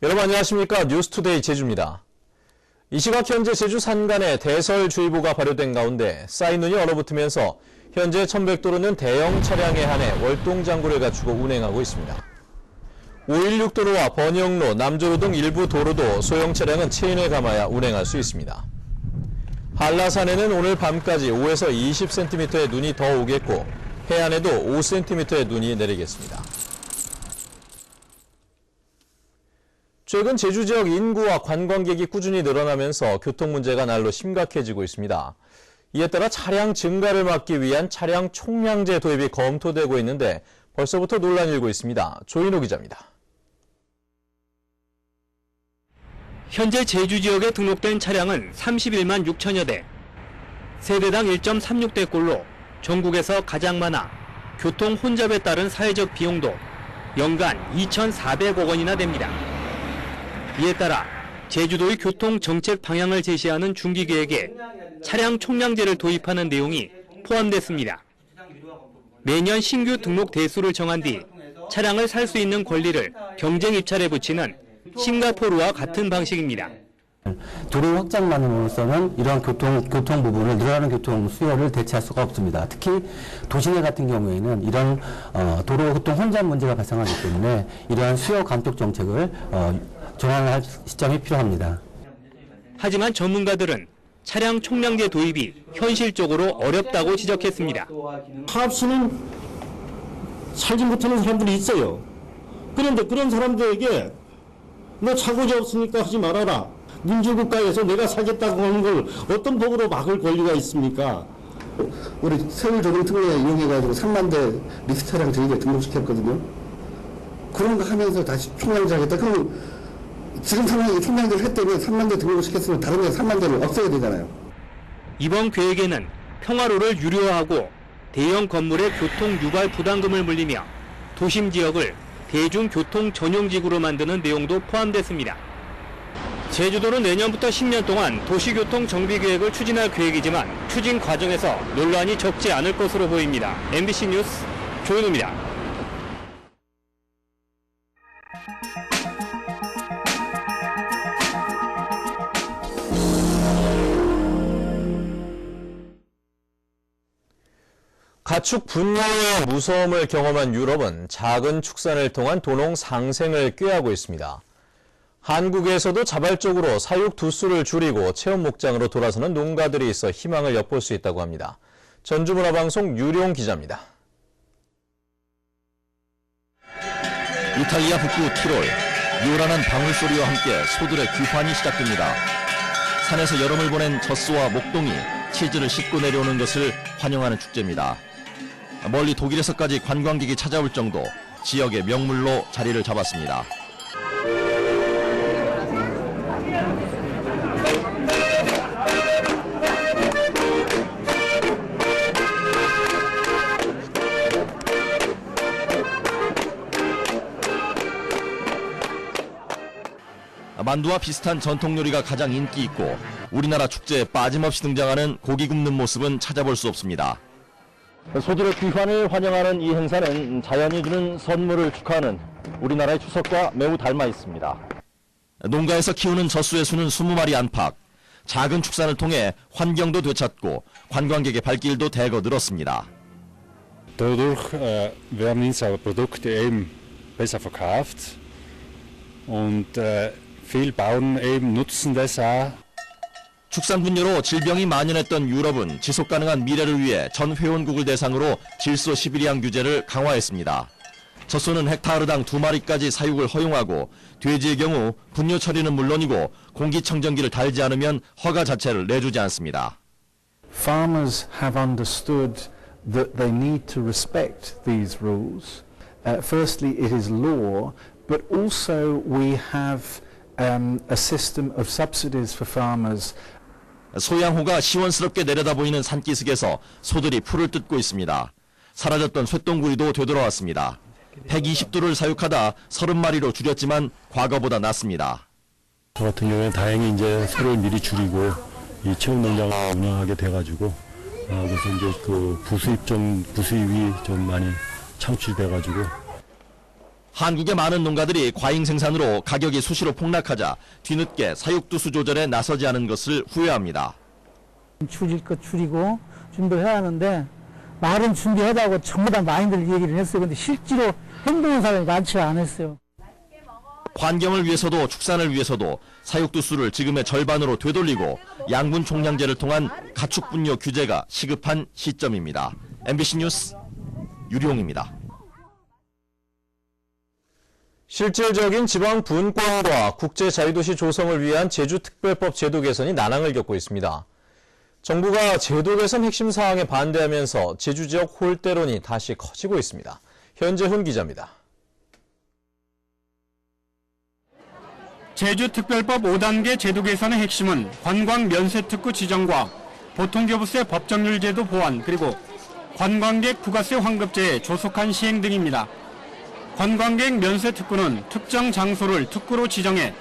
여러분 안녕하십니까? 뉴스투데이 제주입니다. 이 시각 현재 제주 산간에 대설주의보가 발효된 가운데 쌓인 눈이 얼어붙으면서 현재 첨백도로는 대형 차량에 한해 월동장구를 갖추고 운행하고 있습니다. 516도로와 번영로, 남조로 등 일부 도로도 소형 차량은 체인을 감아야 운행할 수 있습니다. 한라산에는 오늘 밤까지 5에서 20cm의 눈이 더 오겠고 해안에도 5cm의 눈이 내리겠습니다. 최근 제주 지역 인구와 관광객이 꾸준히 늘어나면서 교통 문제가 날로 심각해지고 있습니다. 이에 따라 차량 증가를 막기 위한 차량 총량제 도입이 검토되고 있는데 벌써부터 논란이 일고 있습니다. 조인호 기자입니다. 현재 제주 지역에 등록된 차량은 31만 6천여 대, 세대당 1.36대꼴로 전국에서 가장 많아 교통 혼잡에 따른 사회적 비용도 연간 2,400억 원이나 됩니다. 이에 따라 제주도의 교통 정책 방향을 제시하는 중기계획에 차량 총량제를 도입하는 내용이 포함됐습니다. 매년 신규 등록 대수를 정한 뒤 차량을 살 수 있는 권리를 경쟁 입찰에 붙이는 싱가포르와 같은 방식입니다. 도로 확장만으로서는 이러한 교통 부분을 늘어나는 교통 수요를 대체할 수가 없습니다. 특히 도시내 같은 경우에는 이런 도로 교통 혼잡 문제가 발생하기 때문에 이러한 수요 감축 정책을 전환할 시점이 필요합니다. 하지만 전문가들은 차량 총량제 도입이 현실적으로 어렵다고 지적했습니다. 하합시는 살지 못하는 사람들이 있어요. 그런데 그런 사람들에게 너 차고지 없으니까 하지 말아라. 민주국가에서 내가 사겠다고 하는 걸 어떤 법으로 막을 권리가 있습니까? 우리 서울조정특례 이용해가지고 3만 대 리스트 차량 저희가 등록시켰거든요. 그런 거 하면서 다시 총량제 하겠다. 그럼 지금 상황에 총량제를 했다면 3만 대 등록시켰으면 다른 데 3만 대를 없애야 되잖아요. 이번 계획에는 평화로를 유료화하고 대형 건물의 교통 유발 부담금을 물리며 도심 지역을 대중교통 전용지구로 만드는 내용도 포함됐습니다. 제주도는 내년부터 10년 동안 도시교통 정비 계획을 추진할 계획이지만 추진 과정에서 논란이 적지 않을 것으로 보입니다. MBC 뉴스 조인호입니다. 가축 분뇨의 무서움을 경험한 유럽은 작은 축산을 통한 도농 상생을 꾀하고 있습니다. 한국에서도 자발적으로 사육 두수를 줄이고 체험 목장으로 돌아서는 농가들이 있어 희망을 엿볼 수 있다고 합니다. 전주문화방송 유룡 기자입니다. 이탈리아 북부 티롤, 요란한 방울소리와 함께 소들의 귀환이 시작됩니다. 산에서 여름을 보낸 젖소와 목동이 치즈를 싣고 내려오는 것을 환영하는 축제입니다. 멀리 독일에서까지 관광객이 찾아올 정도 지역의 명물로 자리를 잡았습니다. 만두와 비슷한 전통 요리가 가장 인기 있고 우리나라 축제에 빠짐없이 등장하는 고기 굽는 모습은 찾아볼 수 없습니다. 소들의 귀환을 환영하는 이 행사는 자연이 주는 선물을 축하하는 우리나라의 추석과 매우 닮아 있습니다. 농가에서 키우는 젖소의 수는 20마리 안팎. 작은 축산을 통해 환경도 되찾고 관광객의 발길도 대거 늘었습니다. Dadurch werden unsere Produkte eben besser verkauft und viele Bauern eben nutzen das auch. 축산 분뇨로 질병이 만연했던 유럽은 지속가능한 미래를 위해 전 회원국을 대상으로 질소 시비리앙 규제를 강화했습니다. 젖소는 헥타르당 2마리까지 사육을 허용하고 돼지의 경우 분뇨 처리는 물론이고 공기청정기를 달지 않으면 허가 자체를 내주지 않습니다. Farmers have understood that they need to respect these rules. Firstly, it is law, but also we have a system of subsidies for farmers. 소양호가 시원스럽게 내려다 보이는 산기슭에서 소들이 풀을 뜯고 있습니다. 사라졌던 쇠똥구리도 되돌아왔습니다. 120도를 사육하다 30마리로 줄였지만 과거보다 낫습니다. 저 같은 경우에 다행히 이제 소를 미리 줄이고 이 체험 농장을 운영하게 돼가지고 그래서 이제 그 부수입이 좀 많이 창출돼가지고 한국의 많은 농가들이 과잉 생산으로 가격이 수시로 폭락하자 뒤늦게 사육두수 조절에 나서지 않은 것을 후회합니다. 줄일 것 줄이고 준비를 해야 하는데 말은 준비하자고 전부 다 많이들 얘기를 했어요. 근데 실제로 행동하는 사람이 많지 않았어요. 환경을 위해서도 축산을 위해서도 사육두수를 지금의 절반으로 되돌리고 양분 총량제를 통한 가축 분뇨 규제가 시급한 시점입니다. MBC 뉴스 유리홍입니다. 실질적인 지방 분권과 국제 자유도시 조성을 위한 제주특별법 제도 개선이 난항을 겪고 있습니다. 정부가 제도 개선 핵심 사항에 반대하면서 제주 지역 홀대론이 다시 커지고 있습니다. 현재훈 기자입니다. 제주특별법 5단계 제도 개선의 핵심은 관광 면세특구 지정과 보통교부세 법정률 제도 보완 그리고 관광객 부가세 환급제의 조속한 시행 등입니다. 관광객 면세특구는 특정 장소를 특구로 지정해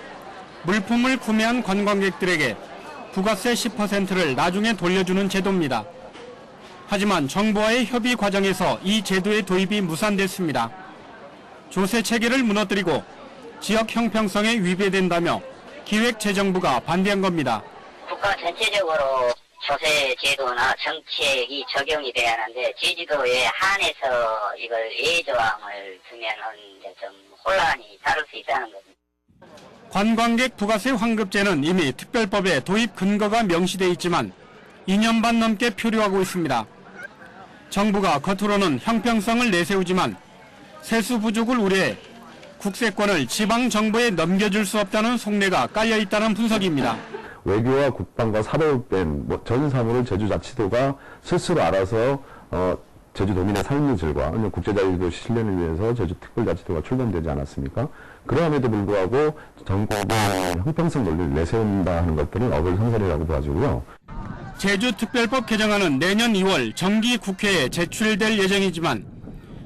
물품을 구매한 관광객들에게 부가세 10%를 나중에 돌려주는 제도입니다. 하지만 정부와의 협의 과정에서 이 제도의 도입이 무산됐습니다. 조세 체계를 무너뜨리고 지역 형평성에 위배된다며 기획재정부가 반대한 겁니다. 국가 전체적으로 조세 제도나 정책이 적용이 돼야 하는데 제주도에 한해서 이걸 예조항을 두면은 좀 혼란이 다를 수 있다는 겁니다. 관광객 부가세 환급제는 이미 특별법에 도입 근거가 명시돼 있지만 2년 반 넘게 표류하고 있습니다. 정부가 겉으로는 형평성을 내세우지만 세수 부족을 우려해 국세권을 지방 정부에 넘겨줄 수 없다는 속내가 깔려 있다는 분석입니다. 외교와 국방과 사법 뺀 전 사무를 제주자치도가 스스로 알아서 제주도민의 삶의 질과 국제자유도시 실현을 위해서 제주특별자치도가 출범되지 않았습니까? 그럼에도 불구하고 전국의 형평성 논리를 내세운다 하는 것들은 어불성설이라고 봐지고요. 제주특별법 개정안은 내년 2월 정기국회에 제출될 예정이지만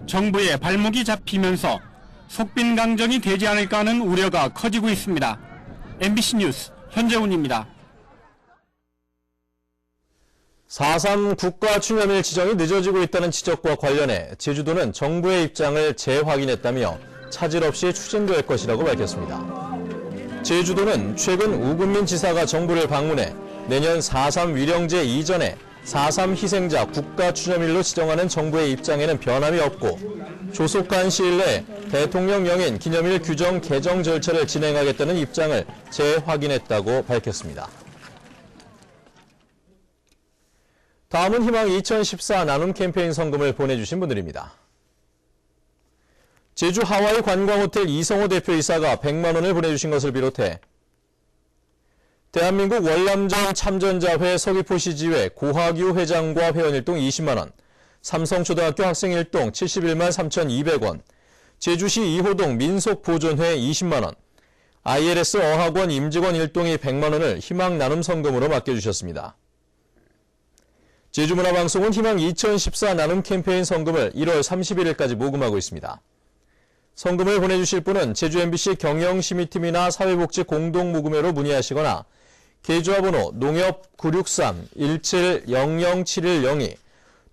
정부의 발목이 잡히면서 속빈강정이 되지 않을까 하는 우려가 커지고 있습니다. MBC 뉴스 현재훈입니다. 4.3 국가추념일 지정이 늦어지고 있다는 지적과 관련해 제주도는 정부의 입장을 재확인했다며 차질 없이 추진될 것이라고 밝혔습니다. 제주도는 최근 우금민 지사가 정부를 방문해 내년 4.3 위령제 이전에 4.3 희생자 국가추념일로 지정하는 정부의 입장에는 변함이 없고 조속한 시일 내에 대통령 영인 기념일 규정 개정 절차를 진행하겠다는 입장을 재확인했다고 밝혔습니다. 다음은 희망 2014 나눔 캠페인 성금을 보내주신 분들입니다. 제주 하와이 관광호텔 이성호 대표이사가 100만 원을 보내주신 것을 비롯해 대한민국 월남전 참전자회 서귀포시지회 고하규 회장과 회원일동 20만 원, 삼성초등학교 학생일동 71만 3,200원, 제주시 2호동 민속보존회 20만 원, ILS 어학원 임직원 일동이 100만 원을 희망 나눔 성금으로 맡겨주셨습니다. 제주문화방송은 희망 2014 나눔 캠페인 성금을 1월 31일까지 모금하고 있습니다. 성금을 보내주실 분은 제주 MBC 경영심의팀이나 사회복지 공동모금회로 문의하시거나 계좌번호 농협 963-1700-7102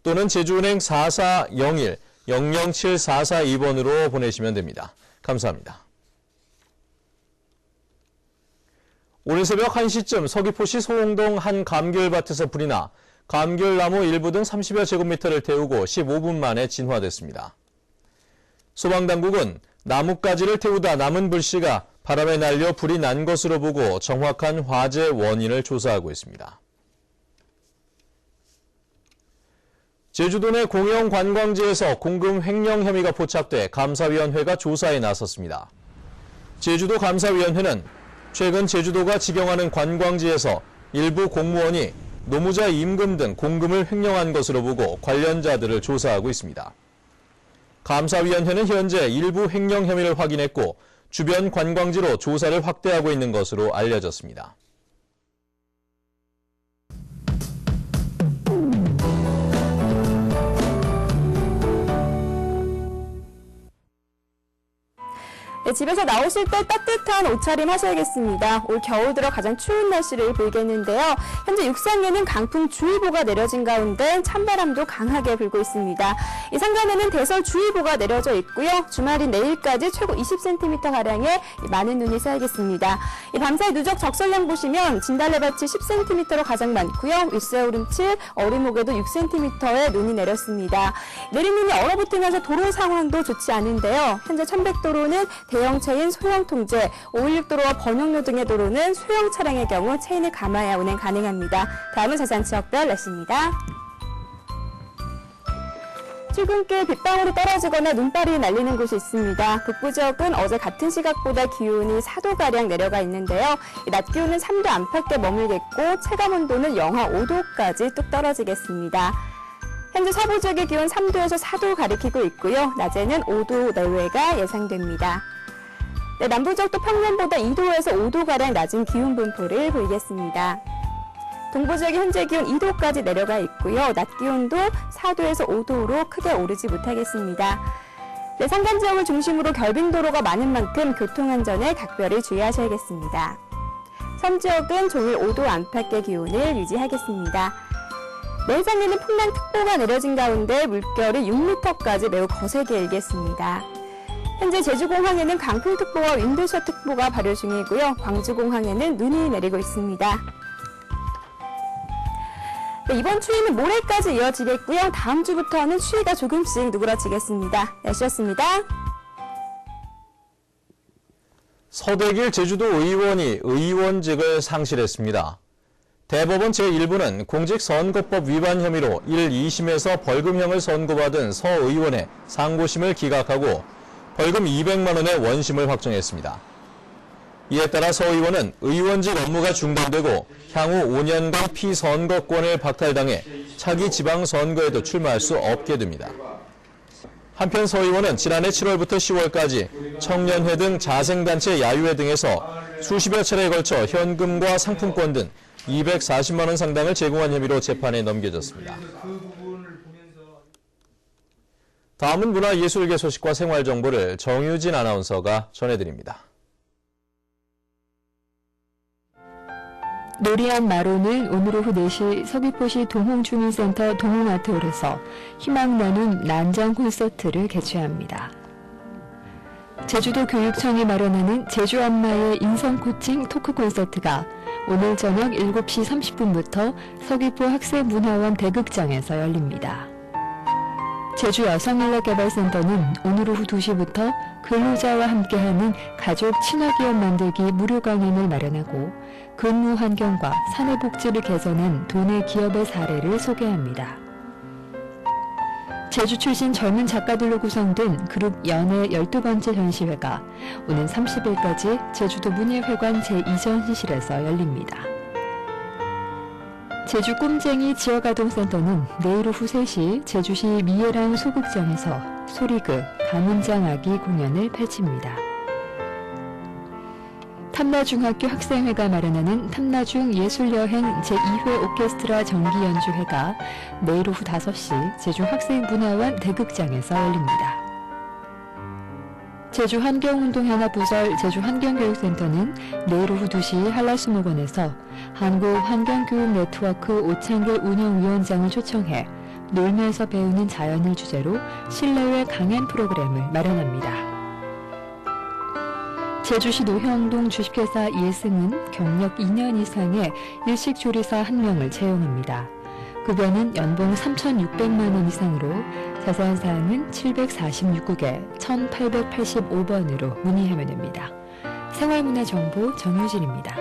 또는 제주은행 4401-007442번으로 보내시면 됩니다. 감사합니다. 오늘 새벽 1시쯤 서귀포시 소홍동 한 감귤밭에서 불이 나 감귤나무 일부 등 30여 제곱미터를 태우고 15분 만에 진화됐습니다. 소방당국은 나뭇가지를 태우다 남은 불씨가 바람에 날려 불이 난 것으로 보고 정확한 화재 원인을 조사하고 있습니다. 제주도 내 공영 관광지에서 공금 횡령 혐의가 포착돼 감사위원회가 조사에 나섰습니다. 제주도 감사위원회는 최근 제주도가 지경하는 관광지에서 일부 공무원이 노무자 임금 등 공금을 횡령한 것으로 보고 관련자들을 조사하고 있습니다. 감사위원회는 현재 일부 횡령 혐의를 확인했고 주변 관광지로 조사를 확대하고 있는 것으로 알려졌습니다. 네, 집에서 나오실 때 따뜻한 옷차림 하셔야겠습니다. 올 겨울 들어 가장 추운 날씨를 보이겠는데요. 현재 육상에는 강풍주의보가 내려진 가운데 찬바람도 강하게 불고 있습니다. 이 산간에는 대설주의보가 내려져 있고요. 주말인 내일까지 최고 20cm가량의 많은 눈이 쌓이겠습니다. 이 밤사이 누적 적설량 보시면 진달래밭이 10cm로 가장 많고요. 윗세오름칠, 어리목에도 6cm의 눈이 내렸습니다. 내린 눈이 얼어붙으면서 도로 상황도 좋지 않은데요. 현재 1100도로는 대형 체인 소형 통제, 516도로와 번영로 등의 도로는 소형 차량의 경우 체인을 감아야 운행 가능합니다. 다음은 자세한 지역별 날씨입니다. 출근길 빗방울이 떨어지거나 눈발이 날리는 곳이 있습니다. 북부 지역은 어제 같은 시각보다 기온이 4도가량 내려가 있는데요. 낮 기온은 3도 안팎에 머물겠고 체감온도는 영하 5도까지 뚝 떨어지겠습니다. 현재 서부 지역의 기온 3도에서 4도 가리키고 있고요. 낮에는 5도 내외가 예상됩니다. 네, 남부 지역도 평년보다 2도에서 5도가량 낮은 기온 분포를 보이겠습니다. 동부 지역의 현재 기온 2도까지 내려가 있고요. 낮 기온도 4도에서 5도로 크게 오르지 못하겠습니다. 네, 산간 지역을 중심으로 결빙도로가 많은 만큼 교통안전에 각별히 주의하셔야겠습니다. 섬 지역은 종일 5도 안팎의 기온을 유지하겠습니다. 내일장에는 풍랑특보가 내려진 가운데 물결이 6m까지 매우 거세게 일겠습니다. 현재 제주공항에는 강풍특보와 윈드셔특보가 발효 중이고요. 광주공항에는 눈이 내리고 있습니다. 네, 이번 추위는 모레까지 이어지겠고요. 다음 주부터는 추위가 조금씩 누그러지겠습니다. 날씨였습니다. 서대길 제주도 의원이 의원직을 상실했습니다. 대법원 제1부는 공직선거법 위반 혐의로 1, 2심에서 벌금형을 선고받은 서 의원의 상고심을 기각하고 벌금 200만 원의 원심을 확정했습니다. 이에 따라 서 의원은 의원직 업무가 중단되고 향후 5년간 피선거권을 박탈당해 차기 지방선거에도 출마할 수 없게 됩니다. 한편 서 의원은 지난해 7월부터 10월까지 청년회 등 자생단체 야유회 등에서 수십여 차례에 걸쳐 현금과 상품권 등 240만 원 상당을 제공한 혐의로 재판에 넘겨졌습니다. 다음은 문화예술계 소식과 생활정보를 정유진 아나운서가 전해드립니다. 노리안 마로는 오늘 오후 4시 서귀포시 동홍주민센터 동홍아트홀에서 희망 나눔 난장 콘서트를 개최합니다. 제주도 교육청이 마련하는 제주 엄마의 인성 코칭 토크 콘서트가 오늘 저녁 7시 30분부터 서귀포 학생문화원 대극장에서 열립니다. 제주 여성인력개발센터는 오늘 오후 2시부터 근로자와 함께하는 가족 친화기업 만들기 무료 강연을 마련하고 근무 환경과 사내복지를 개선한 도내 기업의 사례를 소개합니다. 제주 출신 젊은 작가들로 구성된 그룹 연애 12번째 전시회가 오는 30일까지 제주도 문예회관 제2전시실에서 열립니다. 제주 꿈쟁이 지역아동센터는 내일 오후 3시 제주시 미애랑 소극장에서 소리극 가문장 아기 공연을 펼칩니다. 탐나중학교 학생회가 마련하는 탐나중 예술여행 제2회 오케스트라 정기연주회가 내일 오후 5시 제주 학생문화원 대극장에서 열립니다. 제주환경운동연합부설 제주환경교육센터는 내일 오후 2시 한라수목원에서 한국환경교육네트워크 오창길 운영위원장을 초청해 놀면서 배우는 자연을 주제로 실내외 강연 프로그램을 마련합니다. 제주시 노형동 주식회사 예승은 경력 2년 이상의 일식조리사 1명을 채용합니다. 급여는 연봉 3,600만 원 이상으로 자세한 사항은 746국에 1885번으로 문의하면 됩니다. 생활문화정보 정유진입니다.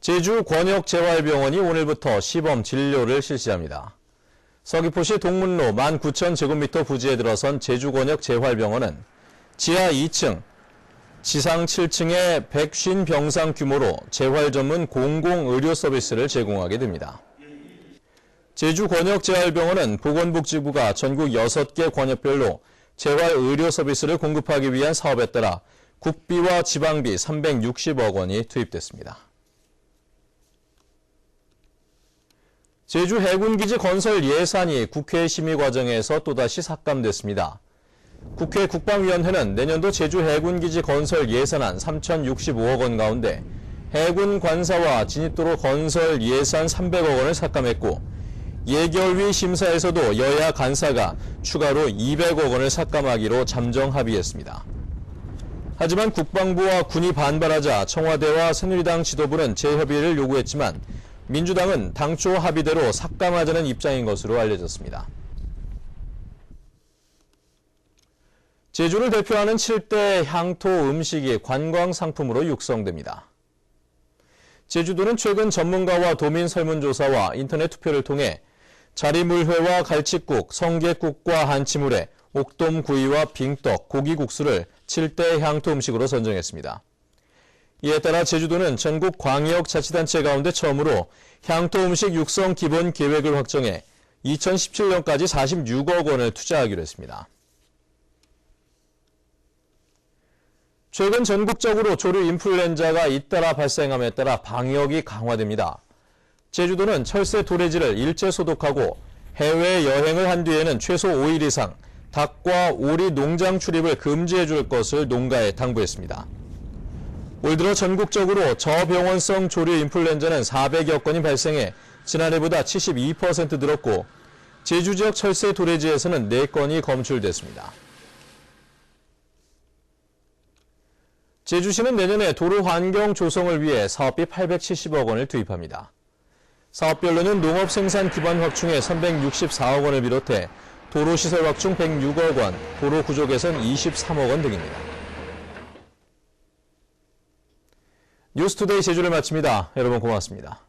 제주권역재활병원이 오늘부터 시범 진료를 실시합니다. 서귀포시 동문로 19,000제곱미터 부지에 들어선 제주권역재활병원은 지하 2층, 지상 7층의 150병상 규모로 재활 전문 공공의료 서비스를 제공하게 됩니다. 제주권역재활병원은 보건복지부가 전국 6개 권역별로 재활의료 서비스를 공급하기 위한 사업에 따라 국비와 지방비 360억 원이 투입됐습니다. 제주 해군기지 건설 예산이 국회 심의 과정에서 또다시 삭감됐습니다. 국회 국방위원회는 내년도 제주 해군기지 건설 예산안 3,065억 원 가운데 해군 관사와 진입도로 건설 예산 300억 원을 삭감했고 예결위 심사에서도 여야 간사가 추가로 200억 원을 삭감하기로 잠정 합의했습니다. 하지만 국방부와 군이 반발하자 청와대와 새누리당 지도부는 재협의를 요구했지만 민주당은 당초 합의대로 삭감하자는 입장인 것으로 알려졌습니다. 제주를 대표하는 7대 향토 음식이 관광 상품으로 육성됩니다. 제주도는 최근 전문가와 도민 설문조사와 인터넷 투표를 통해 자리물회와 갈치국, 성게국과 한치물회, 옥돔구이와 빙떡, 고기국수를 7대 향토 음식으로 선정했습니다. 이에 따라 제주도는 전국 광역자치단체 가운데 처음으로 향토 음식 육성 기본 계획을 확정해 2017년까지 46억 원을 투자하기로 했습니다. 최근 전국적으로 조류 인플루엔자가 잇따라 발생함에 따라 방역이 강화됩니다. 제주도는 철새 도래지를 일제 소독하고 해외 여행을 한 뒤에는 최소 5일 이상 닭과 오리 농장 출입을 금지해 줄 것을 농가에 당부했습니다. 올 들어 전국적으로 저병원성 조류 인플루엔자는 400여 건이 발생해 지난해보다 72% 늘었고 제주 지역 철새 도래지에서는 4건이 검출됐습니다. 제주시는 내년에 도로 환경 조성을 위해 사업비 870억 원을 투입합니다. 사업별로는 농업 생산 기반 확충에 364억 원을 비롯해 도로 시설 확충 106억 원, 도로 구조 개선 23억 원 등입니다. 뉴스투데이 제주를 마칩니다. 여러분 고맙습니다.